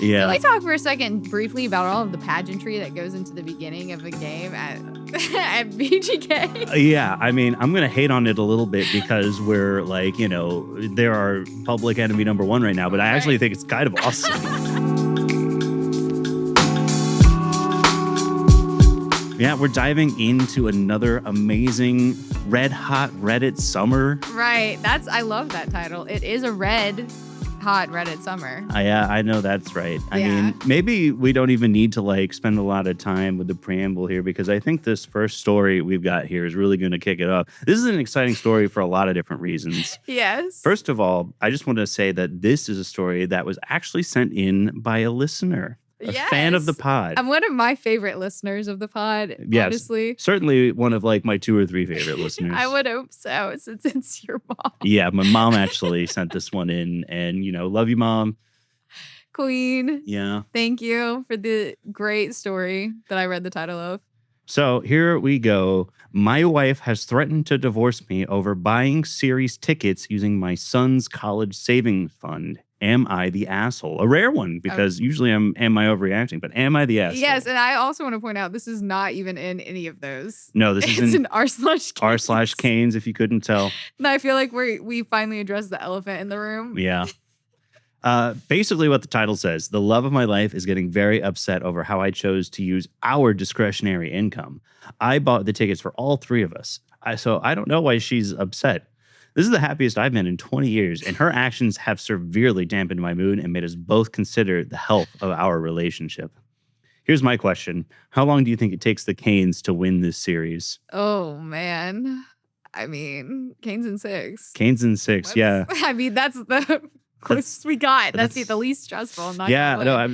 Yeah. Can we talk for a second briefly about all of the pageantry that goes into the beginning of a game at at VGK? Yeah, I mean, I'm going to hate on it a little bit because we're like, there are public enemy number one right now, but I actually think it's kind of awesome. Yeah, we're diving into another amazing red hot Reddit summer. Right. I love that title. It is a red hot Reddit summer. Yeah, I know that's right. I mean, maybe we don't even need to spend a lot of time with the preamble here because I think this first story we've got here is really going to kick it off. This is an exciting story for a lot of different reasons. Yes. First of all, I just want to say that this is a story that was actually sent in by a listener. A fan of the pod. I'm one of my favorite listeners of the pod, honestly. Certainly one of my 2 or 3 favorite listeners. I would hope so, since it's your mom. Yeah, my mom actually sent this one in, and love you, Mom. Queen. Yeah. Thank you for the great story that I read the title of. So here we go. My wife has threatened to divorce me over buying series tickets using my son's college savings fund. Am I the asshole? A rare one, because usually am I overreacting, but am I the asshole? Yes, and I also want to point out this is not even in any of those. No, this is in r/Canes. r/Canes, if you couldn't tell. And I feel like we finally addressed the elephant in the room. Yeah. Basically what the title says, the love of my life is getting very upset over how I chose to use our discretionary income. I bought the tickets for all 3 of us. So I don't know why she's upset. This is the happiest I've been in 20 years, and her actions have severely dampened my mood and made us both consider the health of our relationship. Here's my question. How long do you think it takes the Canes to win this series? Oh, man. I mean, Canes in 6. Canes in 6, yeah. I mean, that's the closest we got. That's the least stressful.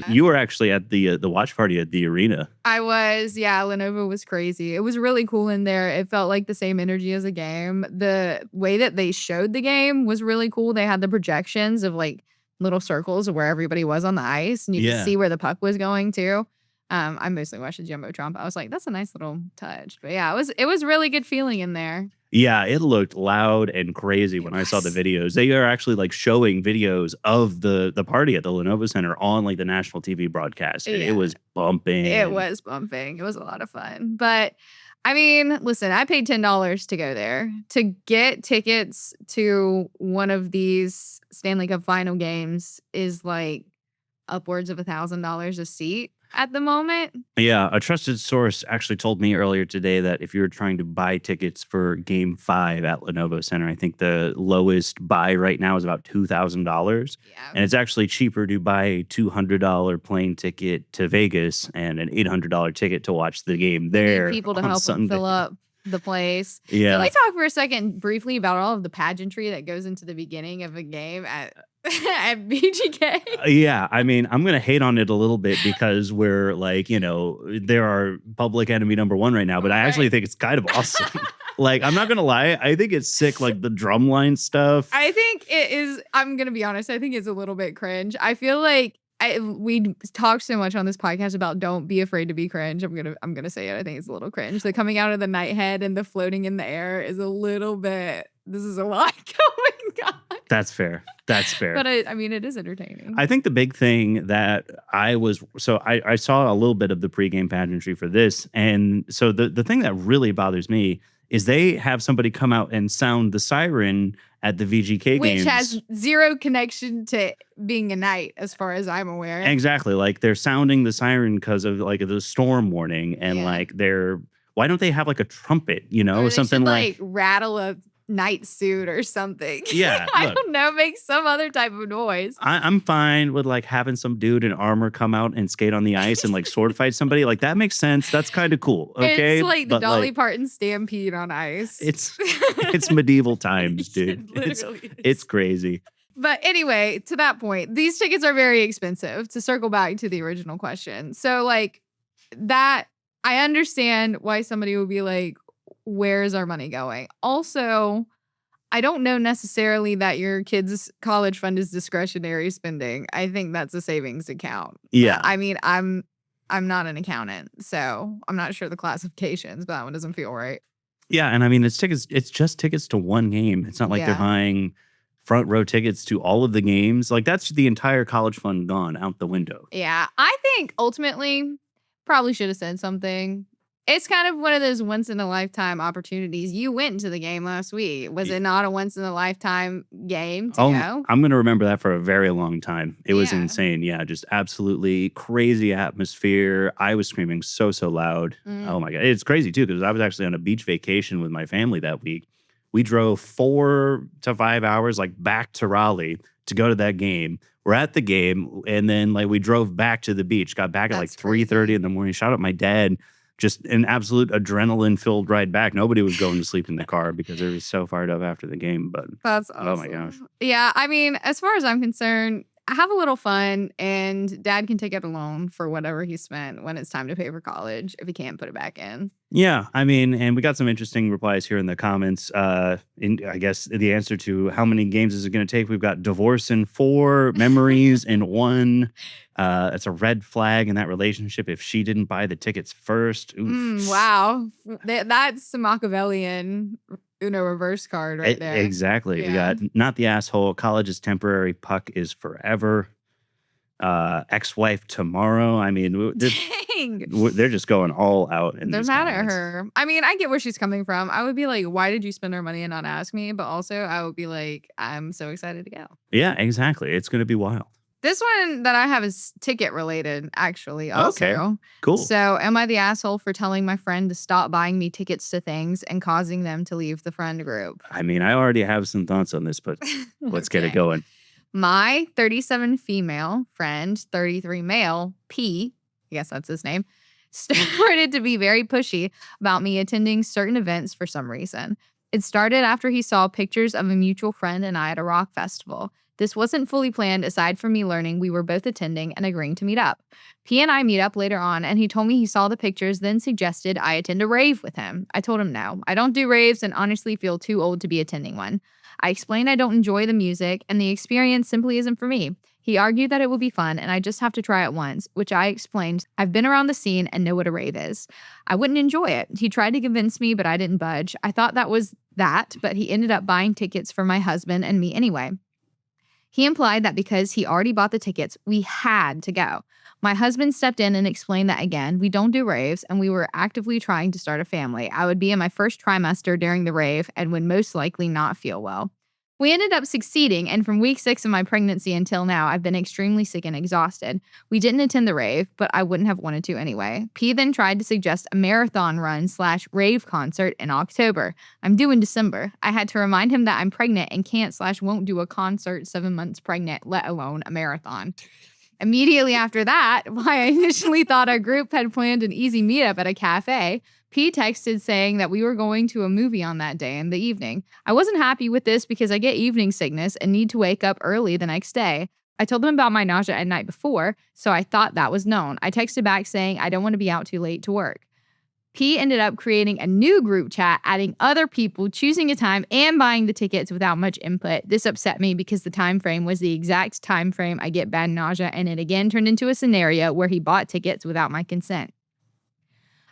You were actually at the watch party at the arena. I was, yeah. Lenovo was crazy. It was really cool in there. It felt like the same energy as a game. The way that they showed the game was really cool. They had the projections of little circles of where everybody was on the ice, and you could see where the puck was going too. I mostly watched the Jumbotron. I was like, that's a nice little touch. But yeah, it was really good feeling in there. Yeah, it looked loud and crazy when I saw the videos. They are actually showing videos of the party at the Lenovo Center on the national TV broadcast. And it was bumping. It was bumping. It was a lot of fun. But I mean, listen, I paid $10 to go there. To get tickets to one of these Stanley Cup Final games is upwards of $1,000 a seat at the moment. Yeah, a trusted source actually told me earlier today that if you were trying to buy tickets for Game 5 at Lenovo Center, I think the lowest buy right now is about $2,000. Yeah. And it's actually cheaper to buy a $200 plane ticket to Vegas and an $800 ticket to watch the game there. People to help them fill up the place. Yeah. Can we talk for a second briefly about all of the pageantry that goes into the beginning of a game at VGK? Yeah, I mean, I'm going to hate on it a little bit because we're there are public enemy number one right now, but I actually think it's kind of awesome. I'm not going to lie. I think it's sick, the drumline stuff. I think it is. I'm going to be honest. I think it's a little bit cringe. I feel like we talk so much on this podcast about don't be afraid to be cringe. I'm gonna say it. I think it's a little cringe. The coming out of the night head and the floating in the air is a little bit. This is a lot going on. That's fair. But I mean, it is entertaining. I think the big thing that I saw a little bit of the pregame pageantry for this, and so the thing that really bothers me is they have somebody come out and sound the siren at the VGK games. Which has zero connection to being a night, as far as I'm aware. Exactly. They're sounding the siren because of the storm warning. And why don't they have a trumpet, or something should, rattle a night suit or something. Yeah. I don't know, make some other type of noise. I'm fine with having some dude in armor come out and skate on the ice and sword fight somebody. That makes sense. That's kind of cool. Okay. It's the Dolly Parton stampede on ice. It's medieval times, dude. It's crazy. But anyway, to that point, these tickets are very expensive, to circle back to the original question. So that, I understand why somebody would be where's our money going? Also, I don't know necessarily that your kid's college fund is discretionary spending. I think that's a savings account. Yeah. I mean, I'm not an accountant, so I'm not sure the classifications, but that one doesn't feel right. Yeah, and I mean, it's just tickets to one game. It's not they're buying front row tickets to all of the games. Like, that's the entire college fund gone out the window. Yeah, I think ultimately probably should have said something. It's kind of one of those once in a lifetime opportunities. You went to the game last week. Was it not a once in a lifetime game to go? I'm going to remember that for a very long time. It was Yeah. insane. Yeah, just absolutely crazy atmosphere. I was screaming so loud. Oh my God. It's crazy too, because I was actually on a beach vacation with my family that week. We drove 4 to 5 hours like back to Raleigh to go to that game. We're at the game, and then like we drove back to the beach, got back at like 3:30 in the morning. Shout out my dad. Just an absolute adrenaline-filled ride back. Nobody was going to sleep in the car because they were so fired up after the game. But That's awesome. Oh my gosh. Yeah, I mean, as far as I'm concerned, have a little fun, and dad can take it alone for whatever he spent when it's time to pay for college if he can't put it back in. Yeah, I mean, and we got some interesting replies here in the comments. I guess the answer to how many games is it going to take? We've got divorce in 4, memories in 1. It's a red flag in that relationship if she didn't buy the tickets first. Wow, that's the Machiavellian Uno reverse card right there. Exactly. Yeah. We got not the asshole. College is temporary. Puck is forever. Ex-wife tomorrow. I mean, they're just going all out. They're mad at her. I mean, I get where she's coming from. I would be like, why did you spend our money and not ask me? But also, I would be like, I'm so excited to go. Yeah, exactly. It's going to be wild. This one that I have is ticket related, actually. Also. Okay, cool. So, am I the asshole for telling my friend to stop buying me tickets to things and causing them to leave the friend group? I mean, I already have some thoughts on this, but let's get it going. My 37 female friend, 33 male, P, I guess that's his name, started to be very pushy about me attending certain events for some reason. It started after he saw pictures of a mutual friend and I at a rock festival. This wasn't fully planned aside from me learning we were both attending and agreeing to meet up. P and I meet up later on, and he told me he saw the pictures, then suggested I attend a rave with him. I told him no. I don't do raves and honestly feel too old to be attending one. I explained I don't enjoy the music, and the experience simply isn't for me. He argued that it would be fun, and I just have to try it once, which I explained I've been around the scene and know what a rave is. I wouldn't enjoy it. He tried to convince me, but I didn't budge. I thought that was that, but he ended up buying tickets for my husband and me anyway. He implied that because he already bought the tickets, we had to go. My husband stepped in and explained that again, we don't do raves, and we were actively trying to start a family. I would be in my first trimester during the rave and would most likely not feel well. We ended up succeeding, and from week 6 of my pregnancy until now, I've been extremely sick and exhausted. We didn't attend the rave, but I wouldn't have wanted to anyway. P then tried to suggest a marathon run / rave concert in October. I'm due in December. I had to remind him that I'm pregnant and can't / won't do a concert 7 months pregnant, let alone a marathon. Immediately after that, while I initially thought our group had planned an easy meetup at a cafe, P texted saying that we were going to a movie on that day in the evening. I wasn't happy with this because I get evening sickness and need to wake up early the next day. I told him about my nausea at night before, so I thought that was known. I texted back saying I don't want to be out too late to work. P ended up creating a new group chat, adding other people, choosing a time, and buying the tickets without much input. This upset me because the time frame was the exact time frame I get bad nausea, and it again turned into a scenario where he bought tickets without my consent.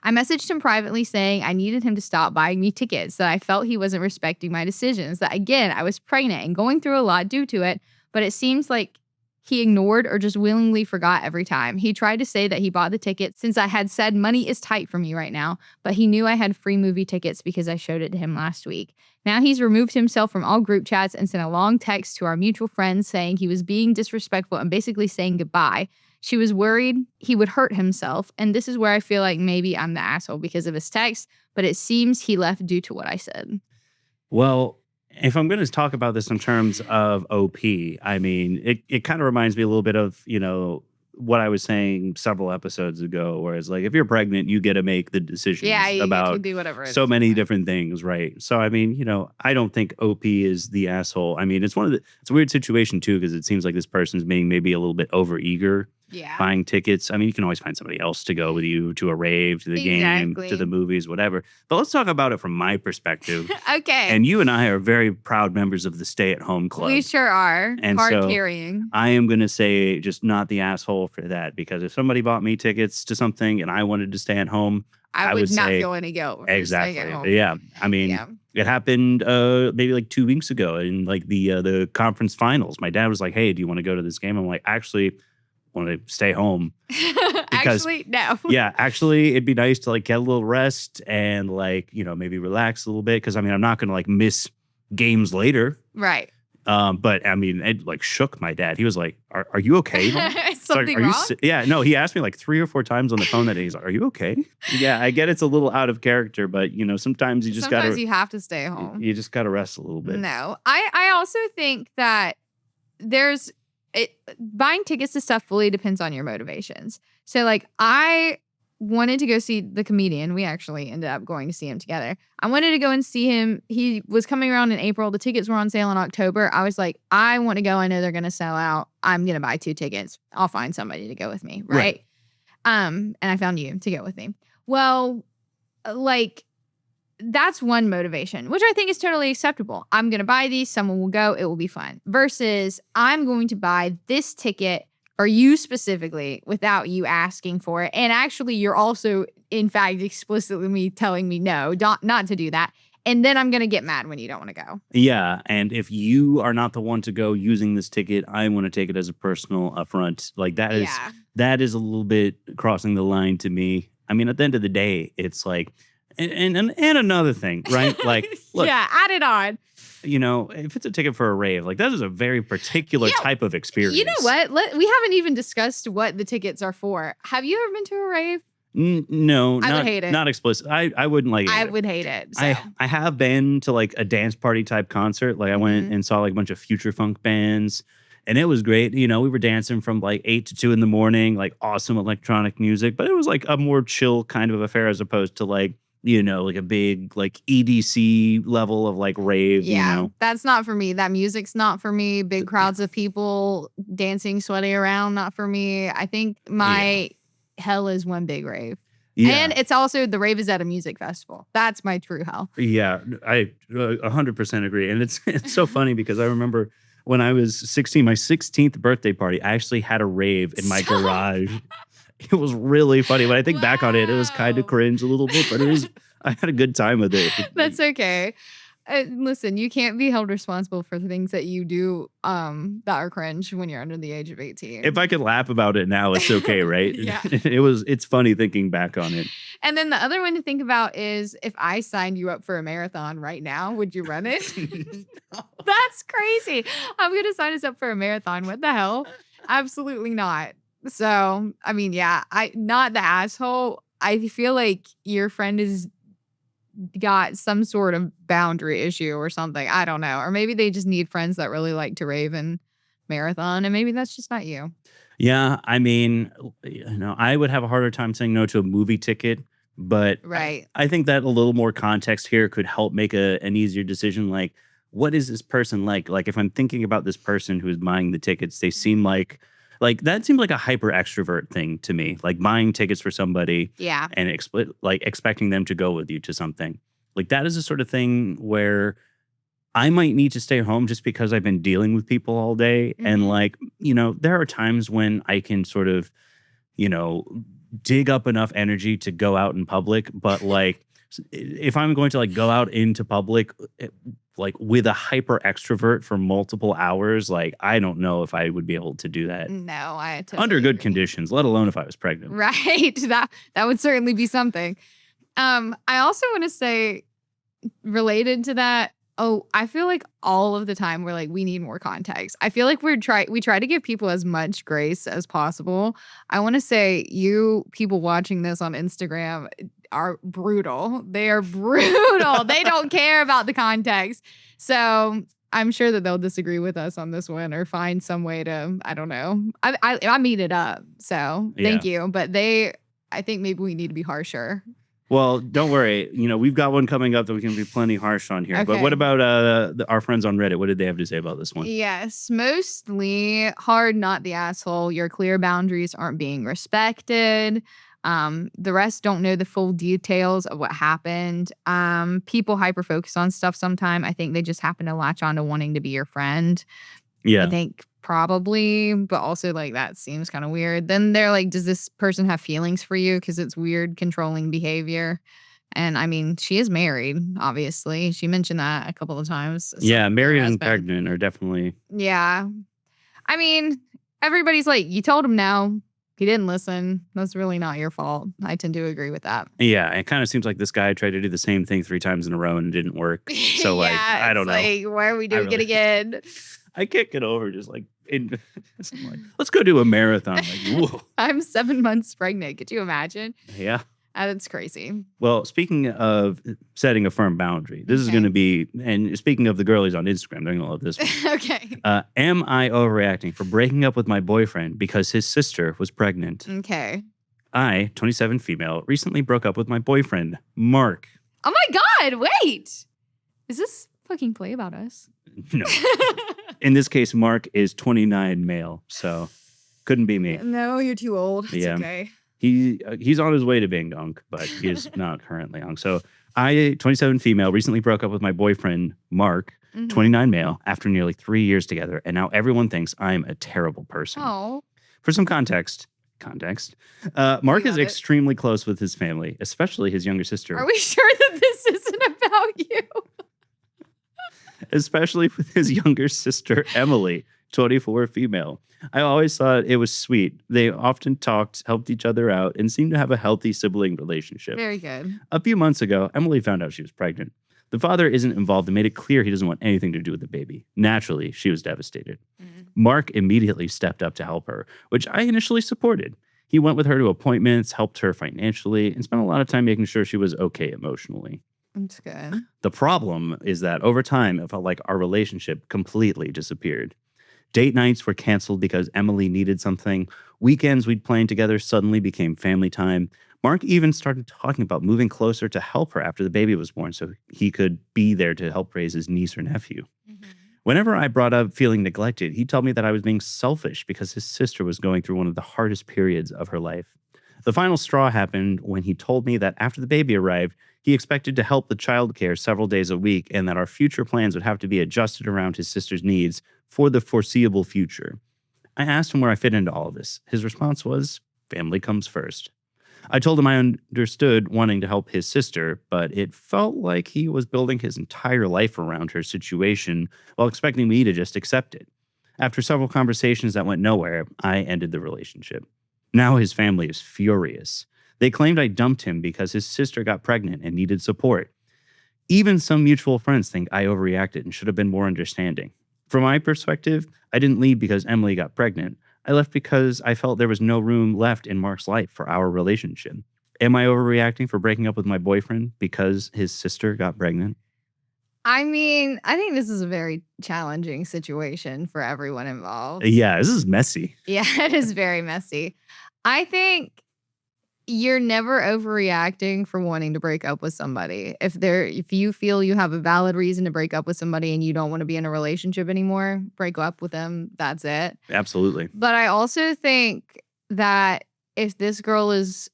I messaged him privately saying I needed him to stop buying me tickets, that I felt he wasn't respecting my decisions, that again, I was pregnant and going through a lot due to it, but it seems like he ignored or just willingly forgot every time. He tried to say that he bought the tickets since I had said money is tight for me right now, but he knew I had free movie tickets because I showed it to him last week. Now he's removed himself from all group chats and sent a long text to our mutual friends saying he was being disrespectful and basically saying goodbye. She was worried he would hurt himself, and this is where I feel like maybe I'm the asshole because of his text, but it seems he left due to what I said. Well, if I'm going to talk about this in terms of OP, I mean, it kind of reminds me a little bit of, what I was saying several episodes ago, whereas like if you're pregnant, you get to make the decisions about can do whatever so many different things, right? So I mean, I don't think OP is the asshole. I mean, it's a weird situation too, because it seems like this person's being maybe a little bit overeager. Yeah. Buying tickets. I mean, you can always find somebody else to go with you to a rave, to the game, to the movies, whatever. But let's talk about it from my perspective. Okay. And you and I are very proud members of the stay-at-home club. We sure are. And hard so carrying. I am going to say just not the asshole for that, because if somebody bought me tickets to something and I wanted to stay at home, I would not feel any guilt. Exactly. Yeah. I mean, It happened maybe like 2 weeks ago in like the conference finals. My dad was like, "Hey, do you want to go to this game?" I'm like, "Actually, want to stay home because Actually, no. yeah, actually, it'd be nice to like get a little rest and like maybe relax a little bit because I mean I'm not gonna like miss games later." Right. But I mean, it like shook my dad. He was like, "Are you okay, home?" Is It's like, something "Are you?" wrong? Yeah, no. He asked me like 3 or 4 times on the phone that day. He's like, "Are you okay?" Yeah, I get it's a little out of character, but sometimes you just Sometimes gotta you have to stay home. you just gotta rest a little bit. No. I also think that there's buying tickets to stuff fully depends on your motivations. So like I wanted to go see the comedian. We actually ended up going to see him together. I wanted to go and see him. He was coming around in April. The tickets were on sale in October. I was like, I want to go. I know they're going to sell out. I'm going to buy 2 tickets. I'll find somebody to go with me, right? And I found you to go with me. Well, like that's one motivation, which I think is totally acceptable. I'm going to buy these. Someone will go. It will be fun. Versus I'm going to buy this ticket for you specifically without you asking for it. And actually, you're also, in fact, explicitly telling me no, not to do that. And then I'm going to get mad when you don't want to go. Yeah, and if you are not the one to go using this ticket, I want to take it as a personal affront. Like that is a little bit crossing the line to me. I mean, at the end of the day, it's like, and another thing, right? Like, look, yeah, add it on. If it's a ticket for a rave, like that is a very particular type of experience. You know what? We haven't even discussed what the tickets are for. Have you ever been to a rave? No, I would hate it. Not explicit. I wouldn't like it. I would hate it. So. I have been to like a dance party type concert. Like I went and saw like a bunch of future funk bands, and it was great. We were dancing from like 8 to 2 in the morning, like awesome electronic music. But it was like a more chill kind of affair as opposed to like like a big like EDC level of like rave. Yeah, that's not for me. That music's not for me. Big crowds of people dancing, sweating around, not for me. I think my hell is one big rave. Yeah. And it's also the rave is at a music festival. That's my true hell. Yeah, I 100% agree. And it's so funny because I remember when I was 16, my 16th birthday party, I actually had a rave in my garage. It was really funny. When I think back on it, it was kind of cringe a little bit, but I had a good time with it. That's okay. Listen, you can't be held responsible for the things that you do that are cringe when you're under the age of 18. If I could laugh about it now, it's okay, right? Yeah. It's funny thinking back on it. And then the other one to think about is if I signed you up for a marathon right now, would you run it? No. That's crazy. I'm going to sign us up for a marathon. What the hell? Absolutely not. So, I mean, yeah, not the asshole. I feel like your friend has got some sort of boundary issue or something. I don't know. Or maybe they just need friends that really like to rave and marathon. And maybe that's just not you. Yeah. I mean, I would have a harder time saying no to a movie ticket. But right. I think that a little more context here could help make an easier decision. Like, what is this person like? Like, if I'm thinking about this person who's buying the tickets, they seem like that seemed like a hyper extrovert thing to me, like buying tickets for somebody and expecting them to go with you to something. Like that is the sort of thing where I might need to stay home just because I've been dealing with people all day. And like, there are times when I can sort of, dig up enough energy to go out in public. But like, if I'm going to like go out into public, like with a hyper extrovert for multiple hours, like I don't know if I would be able to do that. No, I totally under good agree. conditions, let alone if I was pregnant. Right. That would certainly be something. I also want to say related to that, I feel like all of the time we're like, we need more context. I feel like we try to give people as much grace as possible. I want to say you people watching this on Instagram are brutal. They are brutal. They don't care about the context. So I'm sure that they'll disagree with us on this one or find some way to, I don't know. I meet it up. So thank you. But I think maybe we need to be harsher. Well, don't worry. We've got one coming up that we can be plenty harsh on here. Okay. But what about our friends on Reddit? What did they have to say about this one? Yes, mostly hard, not the asshole. Your clear boundaries aren't being respected. The rest don't know the full details of what happened. People hyper focus on stuff sometime. I think they just happen to latch on to wanting to be your friend. Yeah. I think probably, but also like that seems kind of weird. Then they're like, does this person have feelings for you? Because it's weird controlling behavior. And I mean, she is married, obviously. She mentioned that a couple of times. So Yeah, her married and husband. pregnant are definitely. Yeah. I mean, everybody's like, you told him no. He didn't listen. That's really not your fault. I tend to agree with that. Yeah, it kind of seems like this guy tried to do the same thing 3 times in a row and it didn't work. So, like, Yeah, I it's don't know. like, why are we I doing it really again? I can't get over just, like, I'm like, "Let's go do a marathon." Like, whoa. I'm 7 months pregnant. Could you imagine? Yeah. That's crazy. Well, speaking of setting a firm boundary, this is Okay. gonna be and speaking of the girlies on Instagram, they're gonna love this one. Okay. Am I overreacting for breaking up with my boyfriend because his sister was pregnant? Okay. I, 27 female, recently broke up with my boyfriend, Mark. Oh my God. Wait. Is this fucking Play About Us? No. In this case, Mark is 29 male, so couldn't be me. No, you're too old. It's Yeah. okay. He's on his way to being unk, but he is not currently unk. So I, 27 female, recently broke up with my boyfriend, Mark, Mhm. 29 male, after nearly 3 years together, and now everyone thinks I'm a terrible person. Oh. For some context, Mark is love it. extremely close with his family, especially his younger sister. Are we sure that this isn't about you? Especially with his younger sister, Emily, 24 female. I always thought it was sweet. They often talked, helped each other out, and seemed to have a healthy sibling relationship. Very good. A few months ago, Emily found out she was pregnant. The father isn't involved and made it clear he doesn't want anything to do with the baby. Naturally, she was devastated. Mark immediately stepped up to help her, which I initially supported. He went with her to appointments, helped her financially, and spent a lot of time making sure she was okay emotionally. That's good. The problem is that over time, it felt like our relationship completely disappeared. Date nights were canceled because Emily needed something. Weekends we'd planned together suddenly became family time. Mark even started talking about moving closer to help her after the baby was born so he could be there to help raise his niece or nephew. Whenever I brought up feeling neglected, he told me that I was being selfish because his sister was going through one of the hardest periods of her life. The final straw happened when he told me that after the baby arrived, he expected to help the childcare several days a week and that our future plans would have to be adjusted around his sister's needs for the foreseeable future. I asked him where I fit into all of this. His response was, family comes first. I told him I understood wanting to help his sister, but it felt like he was building his entire life around her situation while expecting me to just accept it. After several conversations that went nowhere, I ended the relationship. Now his family is furious. They claimed I dumped him because his sister got pregnant and needed support. Even some mutual friends think I overreacted and should have been more understanding. From my perspective, I didn't leave because Emily got pregnant. I left because I felt there was no room left in Mark's life for our relationship. Am I overreacting for breaking up with my boyfriend because his sister got pregnant? I mean, I think this is a very challenging situation for everyone involved. Yeah, this is messy. Yeah, it is very messy. I think you're never overreacting for wanting to break up with somebody. If you feel you have a valid reason to break up with somebody and you don't want to be in a relationship anymore, break up with them. That's it. Absolutely. But I also think that if this girl is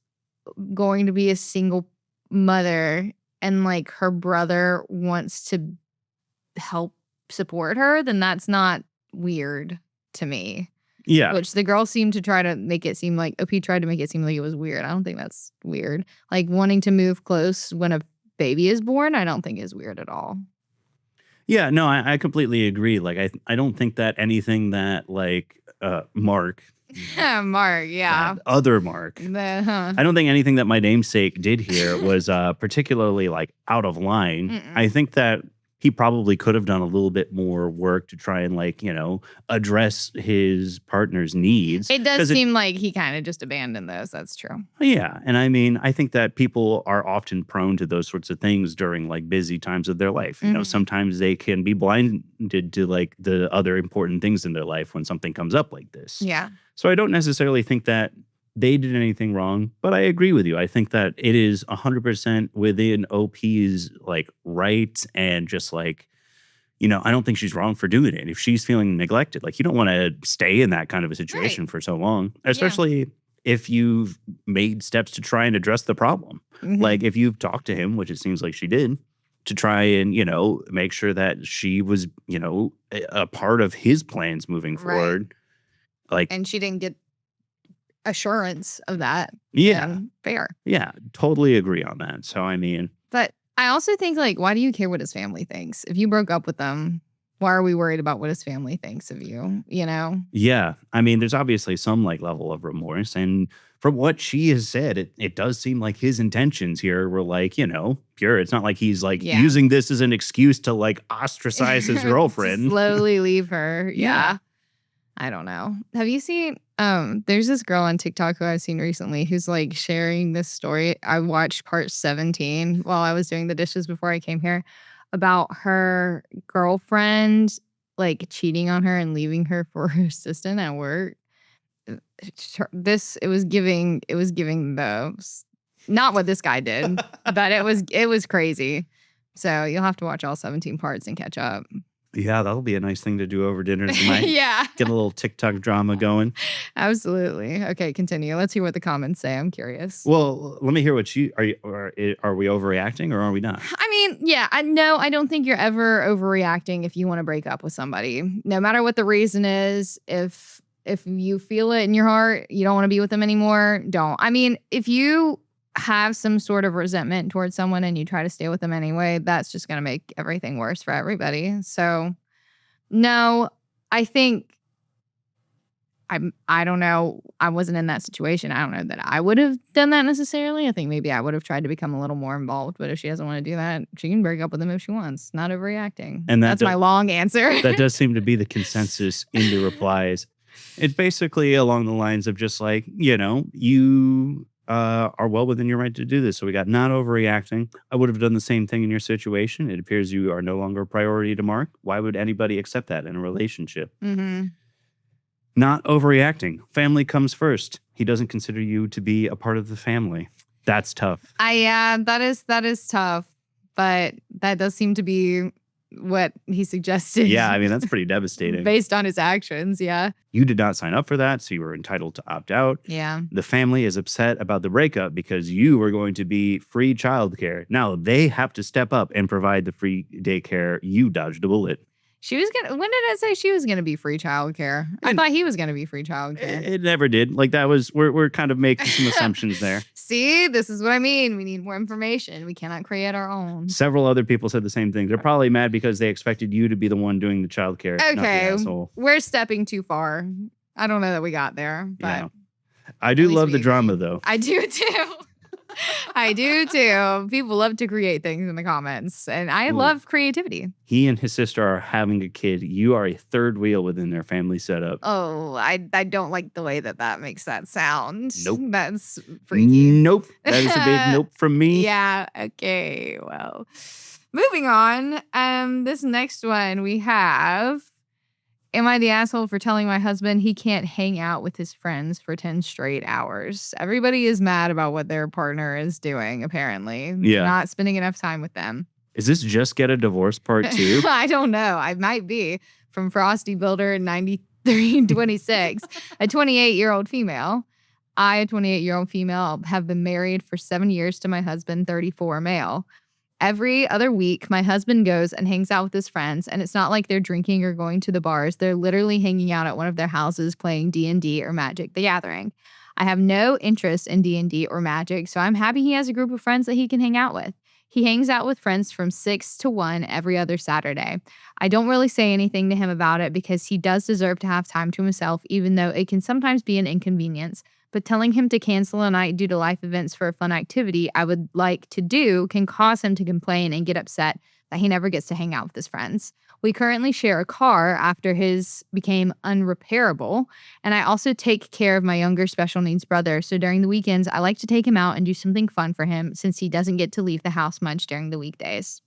going to be a single mother and like her brother wants to help support her, then that's not weird to me. Yeah. Which the girl seemed to try to make it seem like OP tried to make it seem like it was weird. I don't think that's weird. Like wanting to move close when a baby is born, I don't think is weird at all. Yeah, no, I completely agree. Like, I don't think that anything that like Mark, Mark, yeah. that other Mark, I don't think anything that my namesake did here was particularly like out of line. I think that he probably could have done a little bit more work to try and like, address his partner's needs. It does seem like he kind of just abandoned those. That's true. Yeah. And I mean, I think that people are often prone to those sorts of things during like busy times of their life. Sometimes they can be blinded to like the other important things in their life when something comes up like this. Yeah. So I don't necessarily think that they did anything wrong, but I agree with you. I think that it is 100% within OP's like right and just like, I don't think she's wrong for doing it. If she's feeling neglected, like you don't want to stay in that kind of a situation for so long, especially if you've made steps to try and address the problem. Like if you've talked to him, which it seems like she did, to try and, make sure that she was, a part of his plans moving forward. Like, and she didn't get assurance of that. Yeah. then fair. Yeah. Totally agree on that. So, I mean, But I also think, like, why do you care what his family thinks? If you broke up with them, why are we worried about what his family thinks of you? You know? yeah. I mean, there's obviously some like level of remorse. And from what she has said, it does seem like his intentions here were like, pure. It's not like he's like Yeah. using this as an excuse to like ostracize his To girlfriend. slowly leave her. Yeah. Yeah. I don't know. Have you seen there's this girl on TikTok who I've seen recently who's like sharing this story. I watched part 17 while I was doing the dishes before I came here about her girlfriend like cheating on her and leaving her for her assistant at work. It was giving not what this guy did, but it was crazy. So you'll have to watch all 17 parts and catch up. Yeah, that'll be a nice thing to do over dinner tonight. Yeah. Get a little TikTok drama going. Absolutely. Okay, continue. Let's hear what the comments say. I'm curious. Well, let me hear what are we overreacting or are we not? I mean, yeah, I don't think you're ever overreacting if you want to break up with somebody. No matter what the reason is, if you feel it in your heart, you don't want to be with them anymore, don't. I mean, if you have some sort of resentment towards someone and you try to stay with them anyway, that's just going to make everything worse for everybody. So, no, I think I don't know. I wasn't in that situation. I don't know that I would have done that necessarily. I think maybe I would have tried to become a little more involved. But if she doesn't want to do that, she can break up with him if she wants. Not overreacting. And that's my long answer. That does seem to be the consensus in the replies. It's basically along the lines of just like, you are well within your right to do this. So we got not overreacting. I would have done the same thing in your situation. It appears you are no longer a priority to Mark. Why would anybody accept that in a relationship? Mm-hmm. Not overreacting. Family comes first. He doesn't consider you to be a part of the family. That's tough. Yeah, that is tough. But that does seem to be what he suggested. Yeah, I mean, that's pretty devastating. Based on his actions, yeah. You did not sign up for that, so you were entitled to opt out. Yeah. The family is upset about the breakup because you were going to be free childcare. Now they have to step up and provide the free daycare. You dodged a bullet. When did it say she was gonna be free childcare? I thought he was gonna be free childcare. It never did. Like that was, we're kind of making some assumptions there. See, this is what I mean. We need more information. We cannot create our own. Several other people said the same thing. They're probably mad because they expected you to be the one doing the childcare. Not the asshole. We're stepping too far. I don't know that we got there, but yeah. I do love the drama though. I do too. I do too. People love to create things in the comments, and I love creativity. He and his sister are having a kid. You are a third wheel within their family setup. Oh, I don't like the way that makes that sound. Nope. That's freaky. Nope. That is a big nope from me. Yeah. Okay. Well, moving on. This next one we have. Am I the asshole for telling my husband he can't hang out with his friends for 10 straight hours? Everybody is mad about what their partner is doing, apparently. Yeah. Not spending enough time with them. Is this just get a divorce part 2? I don't know. I might be. From Frosty Builder 9326, a 28-year-old female. I, a 28-year-old female, have been married for 7 years to my husband, 34 male. Every other week, my husband goes and hangs out with his friends, and it's not like they're drinking or going to the bars. They're literally hanging out at one of their houses playing D&D or Magic the Gathering. I have no interest in D&D or Magic, so I'm happy he has a group of friends that he can hang out with. He hangs out with friends from 6 to 1 every other Saturday. I don't really say anything to him about it because he does deserve to have time to himself, even though it can sometimes be an inconvenience. But telling him to cancel a night due to life events for a fun activity I would like to do can cause him to complain and get upset that he never gets to hang out with his friends. We currently share a car after his became unrepairable, and I also take care of my younger special needs brother, so during the weekends I like to take him out and do something fun for him since he doesn't get to leave the house much during the weekdays.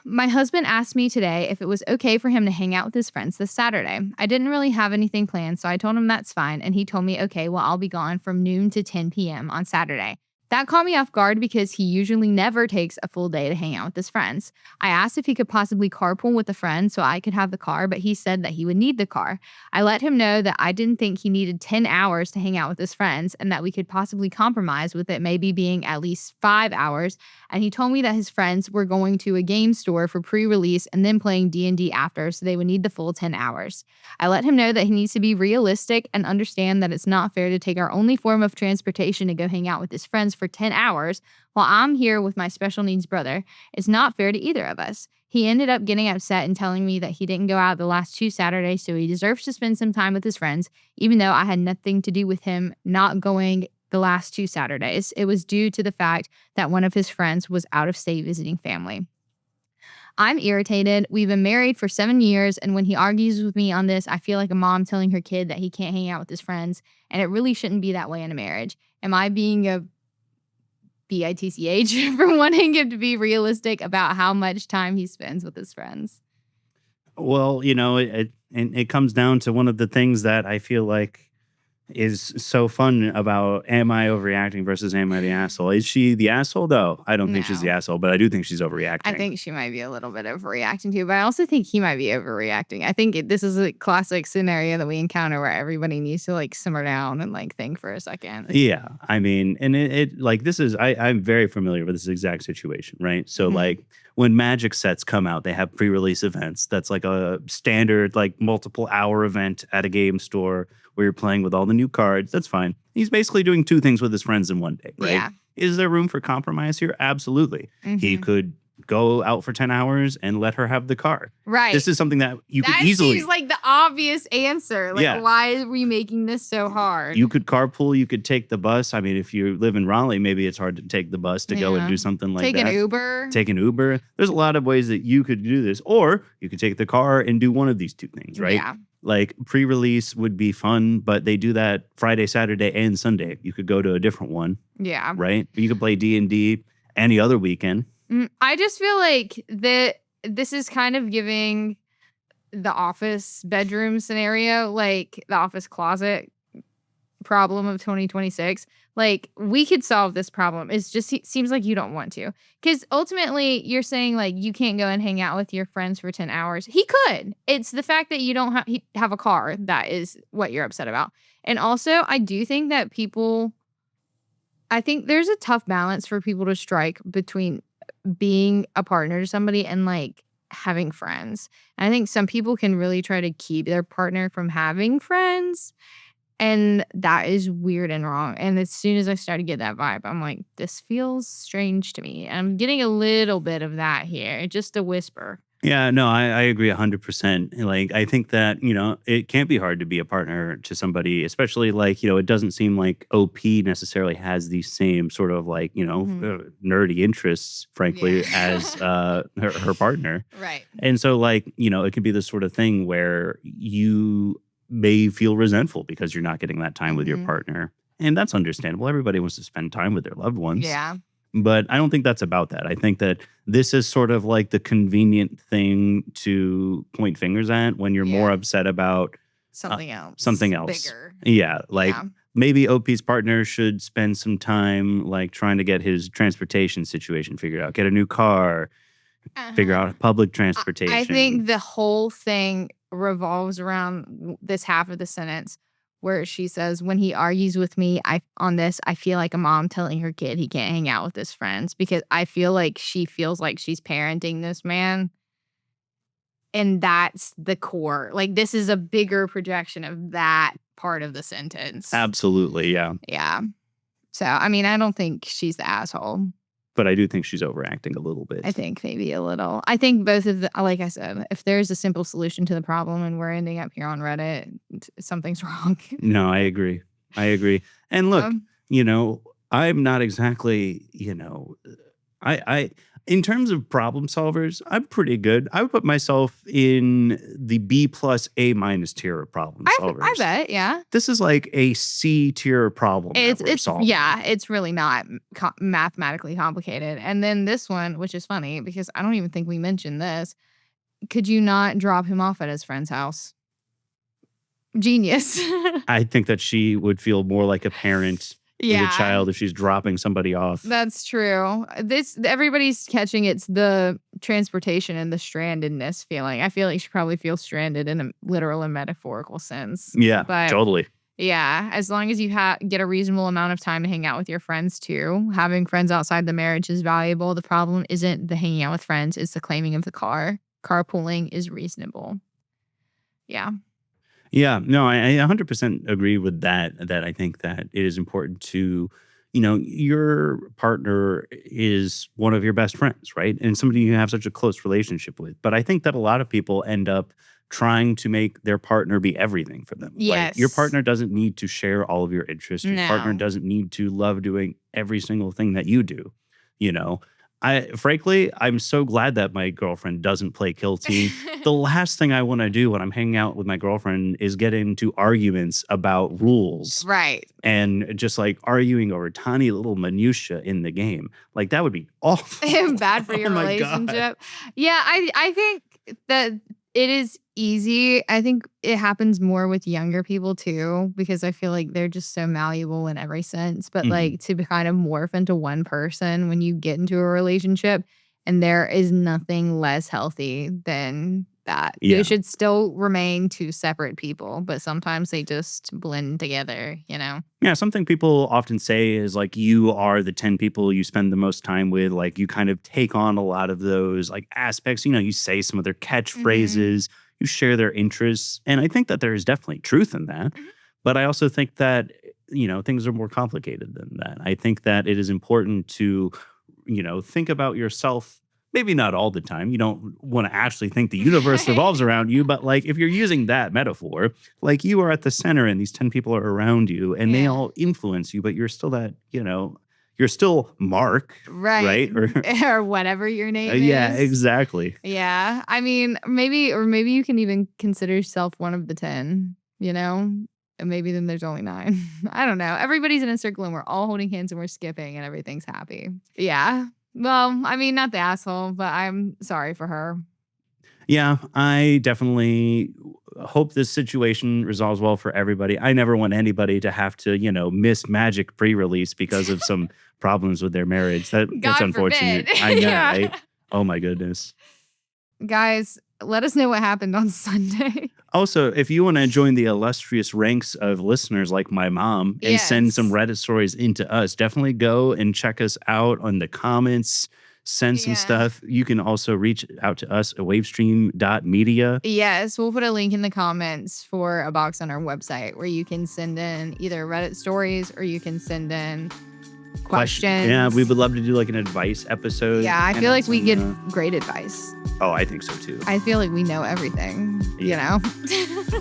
My husband asked me today if it was okay for him to hang out with his friends this Saturday. I didn't really have anything planned, so I told him that's fine, and he told me, okay, well, I'll be gone from noon to 10 p.m. on Saturday. That caught me off guard because he usually never takes a full day to hang out with his friends. I asked if he could possibly carpool with a friend so I could have the car, but he said that he would need the car. I let him know that I didn't think he needed 10 hours to hang out with his friends and that we could possibly compromise with it maybe being at least 5 hours. And he told me that his friends were going to a game store for pre-release and then playing D&D after, so they would need the full 10 hours. I let him know that he needs to be realistic and understand that it's not fair to take our only form of transportation to go hang out with his friends for 10 hours while I'm here with my special needs brother. It's not fair to either of us. He ended up getting upset and telling me that he didn't go out the last 2 Saturdays, so he deserves to spend some time with his friends, even though I had nothing to do with him not going the last 2 Saturdays. It was due to the fact that one of his friends was out of state visiting family. I'm irritated. We've been married for 7 years, and when he argues with me on this, I feel like a mom telling her kid that he can't hang out with his friends, and it really shouldn't be that way in a marriage. Am I being a bitch for wanting him to be realistic about how much time he spends with his friends? Well, it comes down to one of the things that I feel like is so fun about am I overreacting versus am I the asshole? Is she the asshole though? I don't think she's the No. asshole, but I do think she's overreacting. I think she might be a little bit overreacting too, but I also think he might be overreacting. I think this is a classic scenario that we encounter where everybody needs to like simmer down and like think for a second. Yeah, I mean, and it like this is I'm very familiar with this exact situation, right? So Mhm. like when Magic sets come out, they have pre-release events. That's like a standard like multiple hour event at a game store where you're playing with all the new cards. That's fine. He's basically doing 2 things with his friends in one day, right? Yeah. Is there room for compromise here? Absolutely. He Mhm. could go out for 10 hours and let her have the car. Right. This is something that you That could easily seems like the obvious answer. Like, Yeah. why are we making this so hard? You could carpool, you could take the bus. I mean, if you live in Raleigh, maybe it's hard to take the bus to go and Yeah. do something like Take that. an Uber. Take an Uber. There's a lot of ways that you could do this. Or you could take the car and do one of these 2 things, right? Yeah. Like pre-release would be fun, but they do that Friday, Saturday, and Sunday. You could go to a different one, Yeah. right? You could play D&D any other weekend. I just feel like that this is kind of giving the office bedroom scenario, like the office closet problem of 2026. Like, we could solve this problem. It's just seems like you don't want to. Because ultimately, you're saying, like, you can't go and hang out with your friends for 10 hours. He could. It's the fact that you don't have a car that is what you're upset about. And also, I do think that I think there's a tough balance for people to strike between being a partner to somebody and, like, having friends. And I think some people can really try to keep their partner from having friends. And that is weird and wrong. And as soon as I started to get that vibe, I'm like, this feels strange to me. And I'm getting a little bit of that here, just a whisper. Yeah, no, I agree 100%. Like, I think that, it can't be hard to be a partner to somebody, especially like, it doesn't seem like OP necessarily has the same sort of like, nerdy interests, frankly, as her partner. Right. And so, like, it can be this sort of thing where you may feel resentful because you're not getting that time with your partner. And that's understandable. Everybody wants to spend time with their loved ones. Yeah. But I don't think that's about that. I think that this is sort of like the convenient thing to point fingers at when you're more upset about Something else. Something else. Bigger. Yeah. Like Yeah. maybe OP's partner should spend some time like trying to get his transportation situation figured out, get a new car, figure out public transportation. I think the whole thing revolves around this half of the sentence where she says, when he argues with me on this, I feel like a mom telling her kid he can't hang out with his friends, because I feel like she feels like she's parenting this man. And that's the core. Like, this is a bigger projection of that part of the sentence. Absolutely. Yeah. Yeah. So, I mean, I don't think she's the asshole. But I do think she's overacting a little bit. I think maybe a little. I think both of the, like I said, if there's a simple solution to the problem and we're ending up here on Reddit, something's wrong. No, I agree. And look, I'm not exactly, I in terms of problem solvers, I'm pretty good. I would put myself in the B plus A minus tier of problem solvers. I bet, yeah. This is like a C tier problem. It's really not mathematically complicated. And then this one, which is funny because I don't even think we mentioned this. Could you not drop him off at his friend's house? Genius. I think that she would feel more like a parent with a child if she's dropping somebody off. That's true. Everybody's catching it's the transportation and the strandedness feeling. I feel like she probably feels stranded in a literal and metaphorical sense. Yeah, But totally. yeah, as long as you get a reasonable amount of time to hang out with your friends too. Having friends outside the marriage is valuable. The problem isn't the hanging out with friends, it's the claiming of the car. Carpooling is reasonable. Yeah. Yeah, no, I 100% agree with that. That I think that it is important to, your partner is one of your best friends, right? And somebody you have such a close relationship with. But I think that a lot of people end up trying to make their partner be everything for them. Right? Your Yes. partner doesn't need to share all of your interests. Your partner No. doesn't need to love doing every single thing that you do. You know, frankly, I'm so glad that my girlfriend doesn't play kill team. The last thing I want to do when I'm hanging out with my girlfriend is get into arguments about rules Right. and just like arguing over tiny little minutia in the game. Like that would be awful. Bad for your Oh my God. relationship. Yeah, I think that it is easy. I think it happens more with younger people too, because I feel like they're just so malleable in every sense. But Mhm. like to kind of morph into one person when you get into a relationship, and there is nothing less healthy than that. Yeah. They should still remain two separate people, but sometimes they just blend together, Yeah, something people often say is like you are the 10 people you spend the most time with. Like you kind of take on a lot of those like aspects. You say some of their catchphrases, you share their interests. And I think that there is definitely truth in that. Mhm. But I also think that, things are more complicated than that. I think that it is important to, think about yourself. Maybe not all the time. You don't want to actually think the universe revolves around you, but like if you're using that metaphor, like you are at the center and these 10 people are around you and they Yeah. all influence you, but you're still that, you're still Mark, right? Or whatever your name Yeah, is. exactly. Yeah. I mean, maybe you can even consider yourself one of the 10, And maybe then there's only 9. I don't know. Everybody's in a circle and we're all holding hands and we're skipping and everything's happy. Yeah. Well, I mean, not the asshole, but I'm sorry for her. Yeah, I definitely hope this situation resolves well for everybody. I never want anybody to have to, miss Magic pre-release because of some problems with their marriage. That's God unfortunate. forbid. I know, Yeah. right? Oh my goodness. Guys, let us know what happened on Sunday. Also, if you want to join the illustrious ranks of listeners like my mom and send some Yes. Reddit stories into us, definitely go and check us out on the comments, send some Yeah. stuff. You can also reach out to us at wavestream.media. Yes, we'll put a link in the comments for a box on our website where you can send in either Reddit stories or you can send in questions. Yeah, we would love to do like an advice episode. Yeah, I and feel have like we some, give great advice. Oh, I think so too. I feel like we know everything,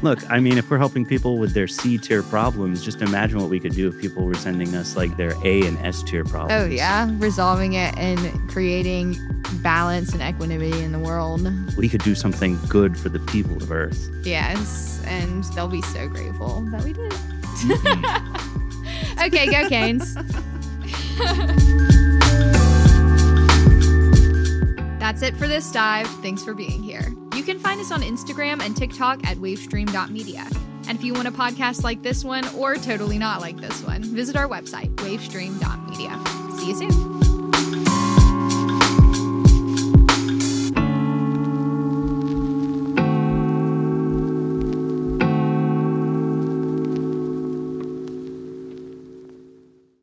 Look, I mean, if we're helping people with their C tier problems, just imagine what we could do if people were sending us like their A and S tier problems. Oh, yeah. Resolving it and creating balance and equanimity in the world. We could do something good for the people of Earth. Yes. And they'll be so grateful that we did. Okay, go Canes. That's it for this dive. Thanks for being here. You can find us on Instagram and TikTok at wavestream.media. And if you want a podcast like this one or totally not like this one, visit our website, wavestream.media. See you soon.